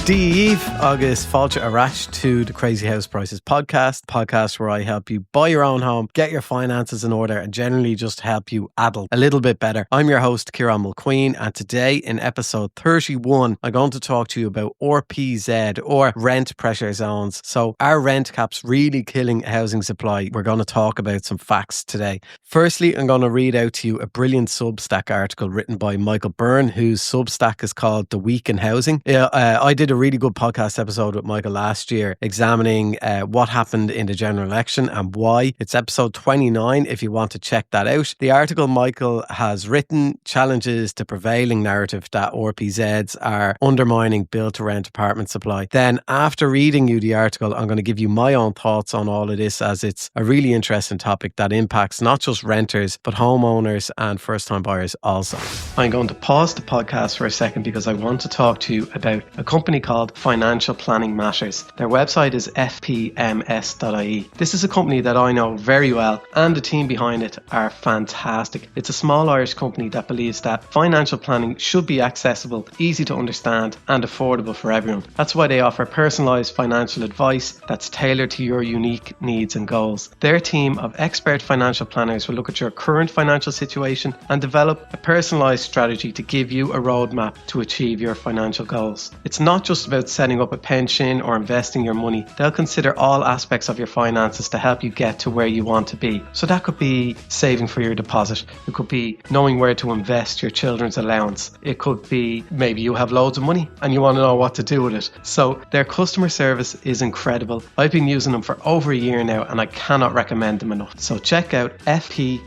Díomh agus fáilte arás to the Crazy House Prices podcast where I help you buy your own home, get your finances in order and generally just help you adult a little bit better. I'm your host Ciarán Mulqueen, and today in episode 31 I'm going to talk to you about RPZ or rent pressure zones. So are rent caps really killing housing supply? We're going to talk about some facts today. Firstly, I'm going to read out to you a brilliant Substack article written by Michael Byrne, whose Substack is called The Week in Housing. I did a really good podcast episode with Michael last year examining what happened in the general election and why. It's episode 29 if you want to check that out. The article Michael has written challenges the prevailing narrative that RPZs are undermining build-to-rent apartment supply. Then after reading you the article, I'm going to give you my own thoughts on all of this, as it's a really interesting topic that impacts not just renters but homeowners and first-time buyers also. I'm going to pause the podcast for a second because I want to talk to you about a company called Financial Planning Matters. Their website is fpms.ie. This is a company that I know very well and the team behind it are fantastic. It's a small Irish company that believes that financial planning should be accessible, easy to understand and affordable for everyone. That's why they offer personalised financial advice that's tailored to your unique needs and goals. Their team of expert financial planners will look at your current financial situation and develop a personalised strategy to give you a roadmap to achieve your financial goals. It's not just about setting up a pension or investing your money. They'll consider all aspects of your finances to help you get to where you want to be. So that could be saving for your deposit. It could be knowing where to invest your children's allowance. It could be maybe you have loads of money and you want to know what to do with it. So their customer service is incredible. I've been using them for over a year now and I cannot recommend them enough. So check out fpms.ie.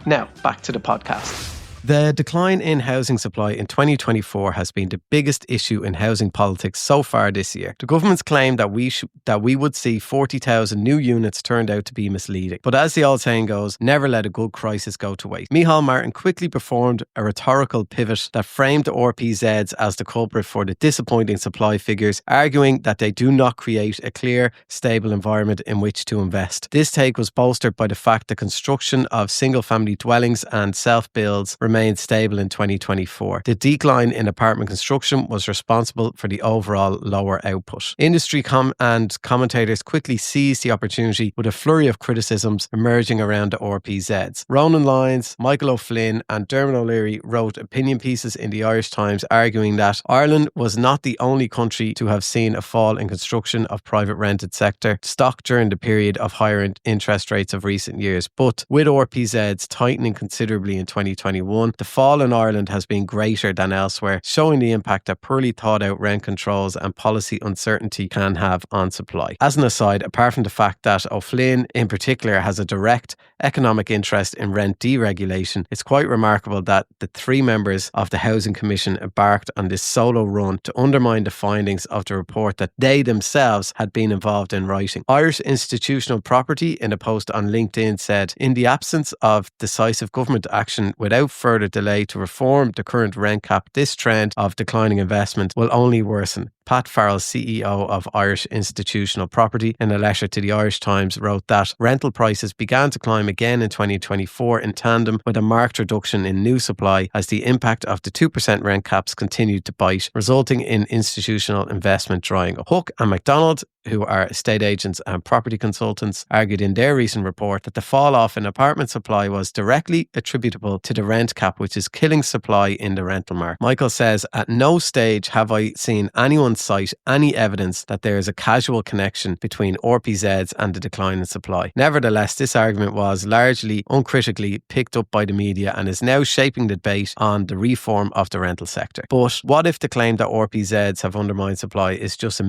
Now back to the podcast. The decline in housing supply in 2024 has been the biggest issue in housing politics so far this year. The government's claim that we would see 40,000 new units turned out to be misleading. But as the old saying goes, never let a good crisis go to waste. Micheál Martin quickly performed a rhetorical pivot that framed the RPZs as the culprit for the disappointing supply figures, arguing that they do not create a clear, stable environment in which to invest. This take was bolstered by the fact that construction of single-family dwellings and self-builds remained stable in 2024. The decline in apartment construction was responsible for the overall lower output. Industry and commentators quickly seized the opportunity with a flurry of criticisms emerging around the RPZs. Ronan Lyons, Michael O'Flynn and Dermot O'Leary wrote opinion pieces in the Irish Times arguing that Ireland was not the only country to have seen a fall in construction of private rented sector stock during the period of higher interest rates of recent years. But with RPZs tightening considerably in 2021, the fall in Ireland has been greater than elsewhere, showing the impact that poorly thought out rent controls and policy uncertainty can have on supply. As an aside, apart from the fact that O'Flynn in particular has a direct economic interest in rent deregulation, it's quite remarkable that the three members of the Housing Commission embarked on this solo run to undermine the findings of the report that they themselves had been involved in writing. Irish Institutional Property, in a post on LinkedIn, said, "In the absence of decisive government action without further delay to reform the current rent cap, this trend of declining investment will only worsen." Pat Farrell, CEO of Irish Institutional Property, in a letter to the Irish Times wrote that rental prices began to climb again in 2024 in tandem with a marked reduction in new supply as the impact of the 2% rent caps continued to bite, resulting in institutional investment drying up. Hook and MacDonald, who are estate agents and property consultants, argued in their recent report that the fall off in apartment supply was directly attributable to the rent cap, which is killing supply in the rental market. Michael says, "At no stage have I seen anyone cite any evidence that there is a causal connection between RPZs and the decline in supply. Nevertheless, this argument was largely uncritically picked up by the media and is now shaping the debate on the reform of the rental sector." But what if the claim that RPZs have undermined supply is just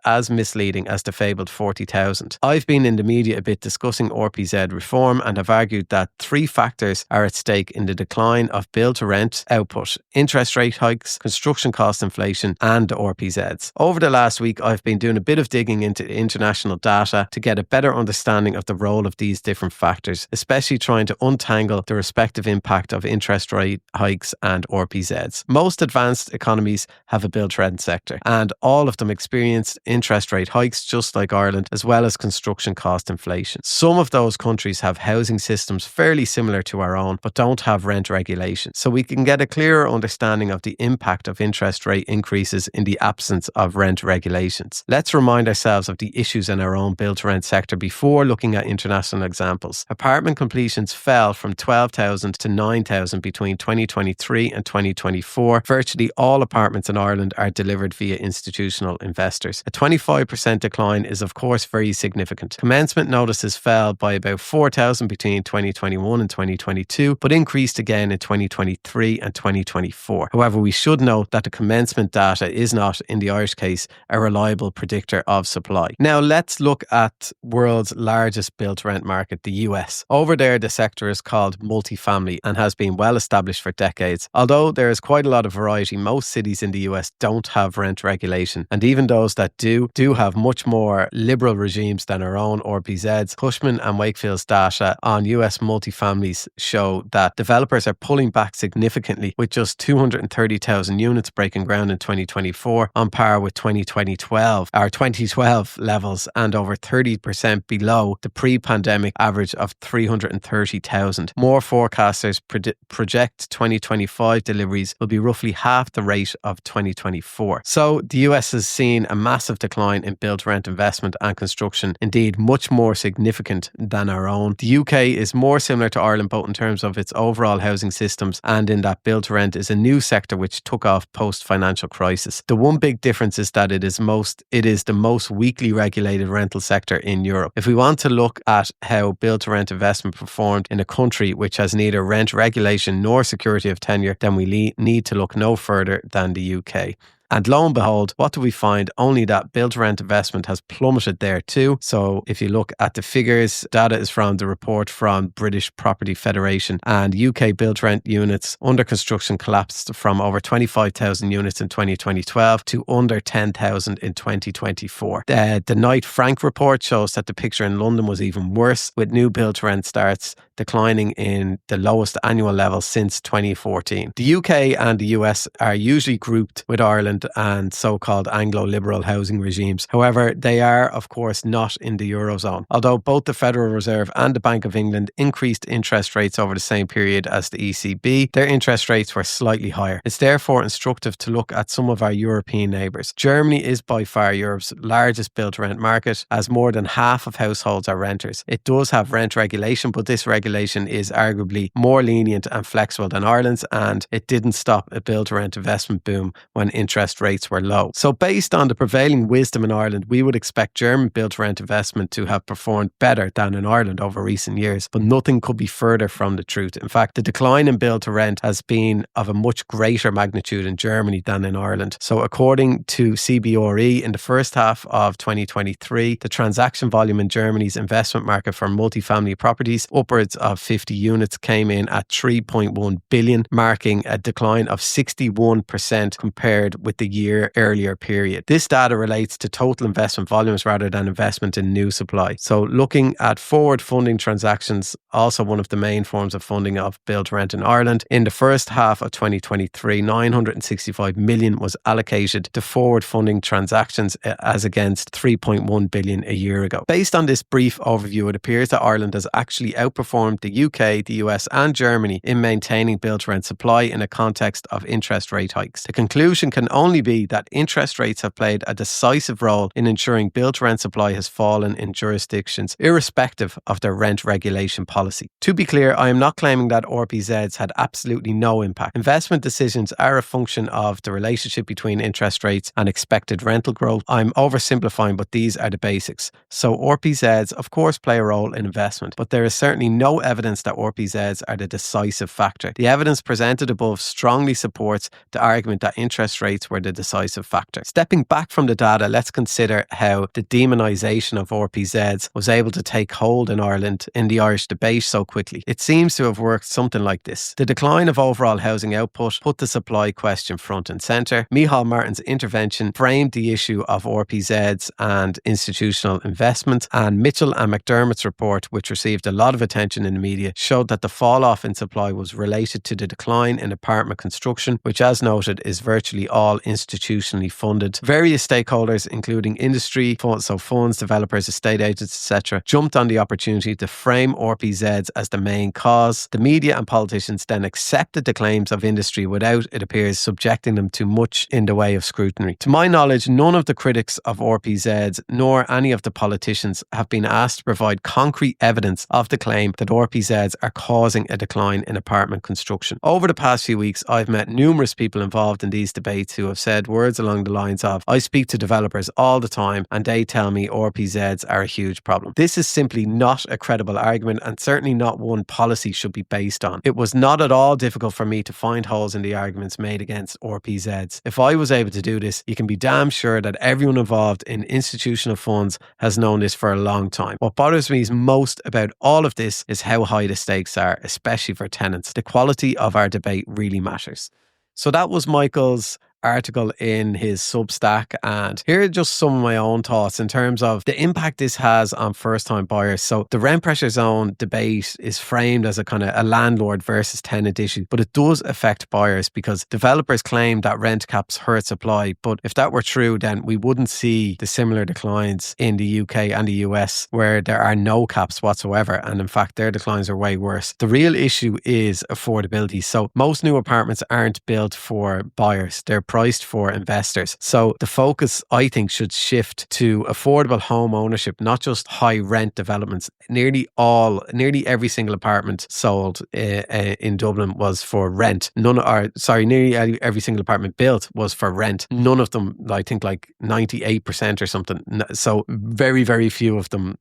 as misleading as the fabled 40,000? I've been in the media a bit discussing RPZ reform and have argued that three factors are at stake in the decline of build-to-rent output: interest rate hikes, construction cost inflation and the RPZs. Over the last week, I've been doing a bit of digging into international data to get a better understanding of the role of these different factors, especially trying to untangle the respective impact of interest rate hikes and RPZs. Most advanced economies have a build-to-rent sector, and all of them experience experienced interest rate hikes just like Ireland, as well as construction cost inflation. Some of those countries have housing systems fairly similar to our own, but don't have rent regulation. So we can get a clearer understanding of the impact of interest rate increases in the absence of rent regulations. Let's remind ourselves of the issues in our own build-to-rent sector before looking at international examples. Apartment completions fell from 12,000 to 9,000 between 2023 and 2024. Virtually all apartments in Ireland are delivered via institutional investors. A 25% decline is of course very significant. Commencement notices fell by about 4,000 between 2021 and 2022, but increased again in 2023 and 2024. However, we should note that the commencement data is not, in the Irish case, a reliable predictor of supply. Now let's look at world's largest built-to-rent market, the US. Over there, the sector is called multifamily and has been well established for decades. Although there is quite a lot of variety, most cities in the US don't have rent regulation, and even those that do have much more liberal regimes than our own RPZs. Cushman and Wakefield's data on US multifamilies show that developers are pulling back significantly, with just 230,000 units breaking ground in 2024, on par with 2012 levels, and over 30% below the pre-pandemic average of 330,000. More forecasters project 2025 deliveries will be roughly half the rate of 2024. So the US has seen a massive decline in build-to-rent investment and construction, indeed much more significant than our own. The UK is more similar to Ireland both in terms of its overall housing systems and in that build-to-rent is a new sector which took off post-financial crisis. The one big difference is that it is the most weakly regulated rental sector in Europe. If we want to look at how build-to-rent investment performed in a country which has neither rent regulation nor security of tenure, then we need to look no further than the UK. And lo and behold, what do we find? Only that build-to-rent investment has plummeted there too. So if you look at the figures, data is from the report from British Property Federation, and UK build-to-rent units under construction collapsed from over 25,000 units in 2012 to under 10,000 in 2024. The Knight Frank report shows that the picture in London was even worse, with new build-to-rent starts declining in the lowest annual level since 2014. The UK and the US are usually grouped with Ireland and so-called Anglo-liberal housing regimes. However, they are, of course, not in the Eurozone. Although both the Federal Reserve and the Bank of England increased interest rates over the same period as the ECB, their interest rates were slightly higher. It's therefore instructive to look at some of our European neighbours. Germany is by far Europe's largest build-to-rent market, as more than half of households are renters. It does have rent regulation, but this regulation is arguably more lenient and flexible than Ireland's, and it didn't stop a build-to-rent investment boom when interest rates were low. So based on the prevailing wisdom in Ireland, we would expect German build-to-rent investment to have performed better than in Ireland over recent years, but nothing could be further from the truth. In fact, the decline in build-to-rent has been of a much greater magnitude in Germany than in Ireland. So according to CBRE, in the first half of 2023, the transaction volume in Germany's investment market for multifamily properties, upwards of 50 units, came in at 3.1 billion, marking a decline of 61% compared with the year earlier period. This data relates to total investment volumes rather than investment in new supply. So looking at forward funding transactions, also one of the main forms of funding of build-to-rent in Ireland, in the first half of 2023, 965 million was allocated to forward funding transactions as against 3.1 billion a year ago. Based on this brief overview, it appears that Ireland has actually outperformed the UK, the US and Germany in maintaining build-to-rent supply in a context of interest rate hikes. The conclusion can only be that interest rates have played a decisive role in ensuring build-to-rent supply has fallen in jurisdictions irrespective of their rent regulation policy. To be clear, I am not claiming that RPZs had absolutely no impact. Investment decisions are a function of the relationship between interest rates and expected rental growth. I'm oversimplifying, but these are the basics. So RPZs of course play a role in investment, but there is certainly no evidence that RPZs are the decisive factor. The evidence presented above strongly supports the argument that interest rates were the decisive factor. Stepping back from the data, let's consider how the demonisation of RPZs was able to take hold in Ireland in the Irish debate so quickly. It seems to have worked something like this. The decline of overall housing output put the supply question front and centre. Micheál Martin's intervention framed the issue of RPZs and institutional investment, and Mitchell and McDermott's report, which received a lot of attention attention in the media showed that the fall off in supply was related to the decline in apartment construction, which, as noted, is virtually all institutionally funded. Various stakeholders, including industry, funds, developers, estate agents, etc., jumped on the opportunity to frame RPZs as the main cause. The media and politicians then accepted the claims of industry without, it appears, subjecting them to much in the way of scrutiny. To my knowledge, none of the critics of RPZs nor any of the politicians have been asked to provide concrete evidence of the claim that RPZs are causing a decline in apartment construction. Over the past few weeks, I've met numerous people involved in these debates who have said words along the lines of, I speak to developers all the time and they tell me RPZs are a huge problem. This is simply not a credible argument and certainly not one policy should be based on. It was not at all difficult for me to find holes in the arguments made against RPZs. If I was able to do this, you can be damn sure that everyone involved in institutional funds has known this for a long time. What bothers me most about all of this is how high the stakes are, especially for tenants. The quality of our debate really matters. So that was Michael's article in his Substack, and here are just some of my own thoughts in terms of the impact this has on first-time buyers. So the rent pressure zone debate is framed as a kind of a landlord versus tenant issue, but it does affect buyers because developers claim that rent caps hurt supply, but if that were true, then we wouldn't see the similar declines in the UK and the US where there are no caps whatsoever, and in fact their declines are way worse. The real issue is affordability. So most new apartments aren't built for buyers, they're priced for investors. So the focus, I think, should shift to affordable home ownership, not just high rent developments. Nearly every single apartment sold in Dublin was for rent. Nearly every single apartment built was for rent. None of them, I think like 98% or something. So very, very few of them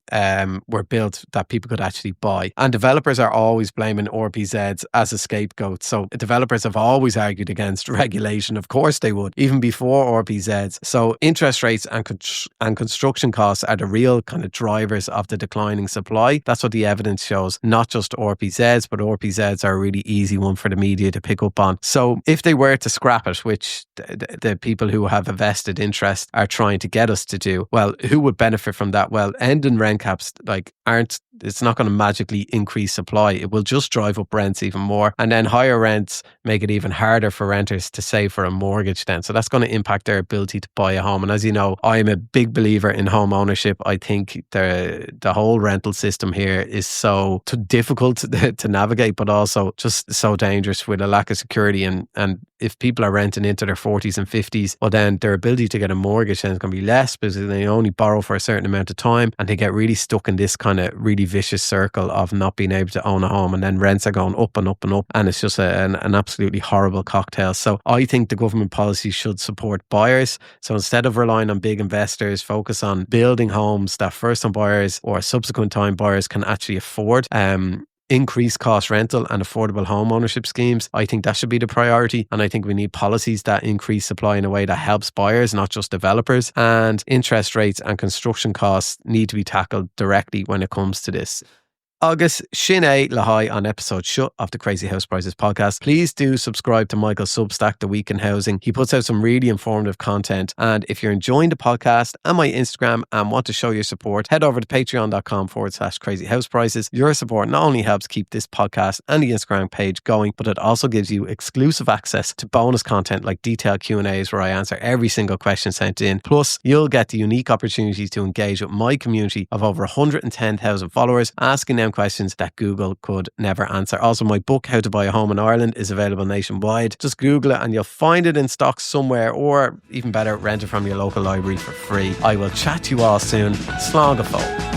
were built that people could actually buy. And developers are always blaming RPZs as a scapegoat. So developers have always argued against regulation. Of course they would, even before RPZs. So interest rates and construction costs are the real kind of drivers of the declining supply. That's what the evidence shows, not just RPZs, but RPZs are a really easy one for the media to pick up on. So if they were to scrap it, which the people who have a vested interest are trying to get us to do, well, who would benefit from that? Well, ending rent caps it's not going to magically increase supply. It will just drive up rents even more. And then higher rents make it even harder for renters to save for a mortgage then. So that's going to impact their ability to buy a home. And as you know, I'm a big believer in home ownership. I think the whole rental system here is so difficult to navigate, but also just so dangerous with a lack of security. And if people are renting into their 40s and 50s, well then their ability to get a mortgage then is going to be less because they only borrow for a certain amount of time and they get really stuck in this kind of really vicious circle of not being able to own a home, and then rents are going up and up and up, and it's just an absolutely horrible cocktail. So I think the government policy should support buyers. So instead of relying on big investors, focus on building homes that first time buyers or subsequent time buyers can actually afford. Increased cost rental and affordable home ownership schemes. I think that should be the priority, and I think we need policies that increase supply in a way that helps buyers, not just developers. And interest rates and construction costs need to be tackled directly when it comes to this. Agus sin é le haghaidh on episode shut of the Crazy House Prices podcast. Please do subscribe to Michael's Substack, The Week in Housing. He puts out some really informative content. And if you're enjoying the podcast and my Instagram and want to show your support, head over to patreon.com/Crazy House Prices. Your support not only helps keep this podcast and the Instagram page going, but it also gives you exclusive access to bonus content like detailed Q&As where I answer every single question sent in. Plus, you'll get the unique opportunity to engage with my community of over 110,000 followers, asking them questions that Google could never answer. Also, my book, How to Buy a Home in Ireland, is available nationwide. Just Google it and you'll find it in stock somewhere, or even better, rent it from your local library for free. I will chat to you all soon. Slán go fóill.